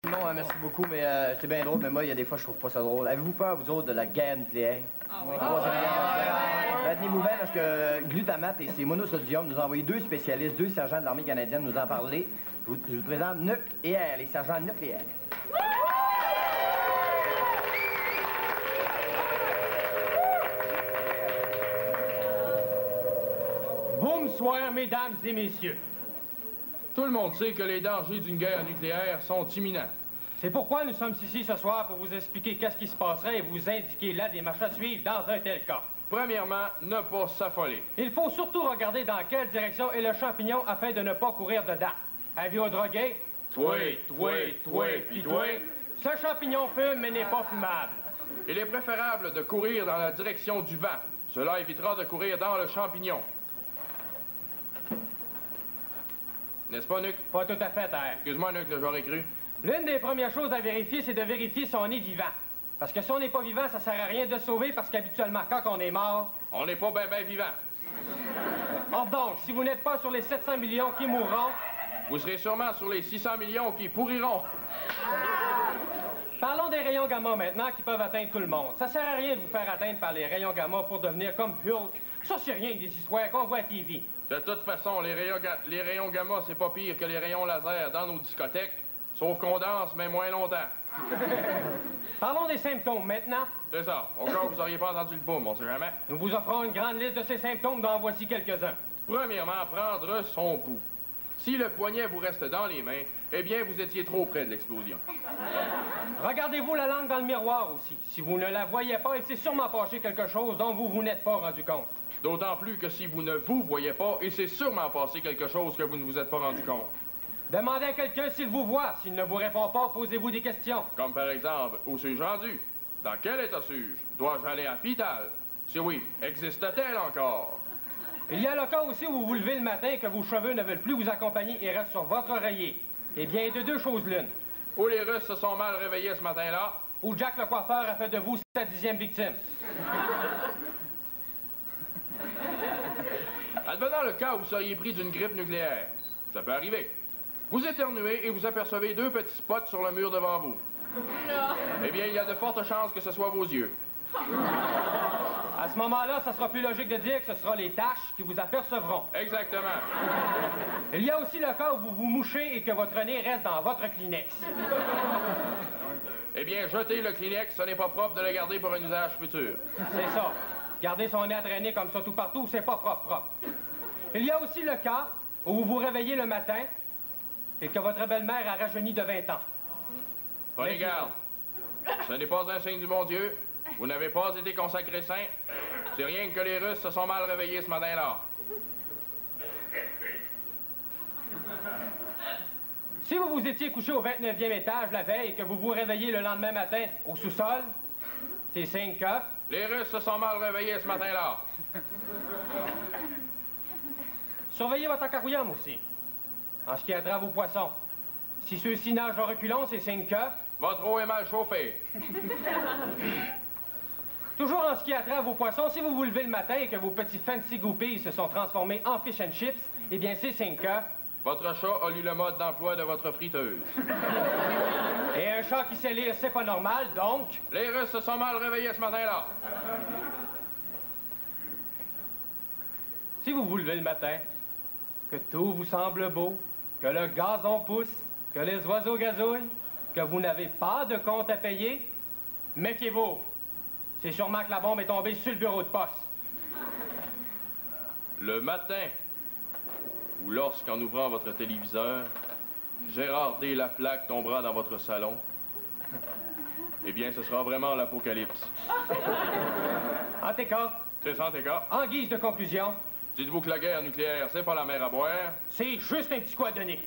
Non, merci beaucoup, mais c'est bien drôle, mais moi, il y a des fois, je trouve pas ça drôle. Avez-vous peur, vous autres, de la guerre nucléaire? Ah oui. Tenez-vous bien, parce que Glutamate et ses monosodium nous ont envoyé deux spécialistes, deux sergents de l'armée canadienne nous en parler. Je vous présente Nuc et R, les sergents nucléaires. Bonsoir, mesdames et messieurs. Tout le monde sait que les dangers d'une guerre nucléaire sont imminents. C'est pourquoi nous sommes ici ce soir pour vous expliquer qu'est-ce qui se passerait et vous indiquer la démarche à suivre dans un tel cas. Premièrement, ne pas s'affoler. Il faut surtout regarder dans quelle direction est le champignon afin de ne pas courir dedans. Avis drogué? Toi, puis toi. Ce champignon fume mais n'est pas fumable. Il est préférable de courir dans la direction du vent. Cela évitera de courir dans le champignon. N'est-ce pas, Nuc? Pas tout à fait, R. Excuse-moi, Nuc, j'aurais cru. L'une des premières choses à vérifier, c'est de vérifier si on est vivant. Parce que si on n'est pas vivant, ça sert à rien de sauver parce qu'habituellement, quand on est mort... On n'est pas ben vivant. Or donc, si vous n'êtes pas sur les 700 millions qui mourront... Vous serez sûrement sur les 600 millions qui pourriront. Parlons des rayons gamma maintenant qui peuvent atteindre tout le monde. Ça sert à rien de vous faire atteindre par les rayons gamma pour devenir comme Hulk. Ça, c'est rien des histoires qu'on voit à TV. De toute façon, les rayons gamma, c'est pas pire que les rayons laser dans nos discothèques, sauf qu'on danse, mais moins longtemps. Parlons des symptômes maintenant. C'est ça. Au cas où vous n'auriez pas entendu le boom, on sait jamais. Nous vous offrons une grande liste de ces symptômes, dont voici quelques-uns. Premièrement, prendre son pouls. Si le poignet vous reste dans les mains, eh bien, vous étiez trop près de l'explosion. Regardez-vous la langue dans le miroir aussi. Si vous ne la voyez pas, il s'est sûrement passé quelque chose dont vous vous n'êtes pas rendu compte. D'autant plus que si vous ne vous voyez pas, il s'est sûrement passé quelque chose que vous ne vous êtes pas rendu compte. Demandez à quelqu'un s'il vous voit. S'il ne vous répond pas, posez-vous des questions. Comme par exemple, où suis-je rendu? Dans quel état suis-je? Dois-je aller à l'hôpital? Si oui, existe-t-elle encore? Il y a le cas aussi où vous vous levez le matin et que vos cheveux ne veulent plus vous accompagner et restent sur votre oreiller. Eh bien, de deux choses l'une. Ou les Russes se sont mal réveillés ce matin-là. Ou Jack le coiffeur a fait de vous sa 10e victime. Advenant le cas où vous seriez pris d'une grippe nucléaire. Ça peut arriver. Vous éternuez et vous apercevez deux petits spots sur le mur devant vous. Eh bien, il y a de fortes chances que ce soit vos yeux. À ce moment-là, ça sera plus logique de dire que ce sera les taches qui vous apercevront. Exactement. Il y a aussi le cas où vous vous mouchez et que votre nez reste dans votre Kleenex. Eh bien, jetez le Kleenex, ce n'est pas propre de le garder pour un usage futur. C'est ça. Garder son nez à traîner comme ça tout partout, c'est pas propre. Il y a aussi le cas où vous vous réveillez le matin et que votre belle-mère a rajeuni de 20 ans. Prenez garde. Ce n'est pas un signe du bon Dieu. Vous n'avez pas été consacré saint. C'est rien que les Russes se sont mal réveillés ce matin-là. Si vous vous étiez couché au 29e étage la veille et que vous vous réveillez le lendemain matin au sous-sol, c'est signe que... Les Russes se sont mal réveillés ce matin-là. Surveillez votre aquarium aussi, en ce qui a trait à vos poissons. Si ceux-ci nagent en reculons, c'est signe que... Votre eau est mal chauffée. Toujours en ce qui a trait à vos poissons, si vous vous levez le matin et que vos petits fancy goopies se sont transformés en fish and chips, eh bien c'est signe que... Votre chat a lu le mode d'emploi de votre friteuse. Et un chat qui sait lire, c'est pas normal, donc... Les Russes se sont mal réveillés ce matin-là. Si vous vous levez le matin, que tout vous semble beau, que le gazon pousse, que les oiseaux gazouillent, que vous n'avez pas de compte à payer, méfiez-vous. C'est sûrement que la bombe est tombée sur le bureau de poste. Le matin, ou lorsqu'en ouvrant votre téléviseur, Gérard D. Laflaque tombera dans votre salon, eh bien, ce sera vraiment l'apocalypse. En tes cas, C'est ça, en tes cas. en guise de conclusion, Dites-vous que la guerre nucléaire, c'est pas la mer à boire. c'est juste un petit coup à donner.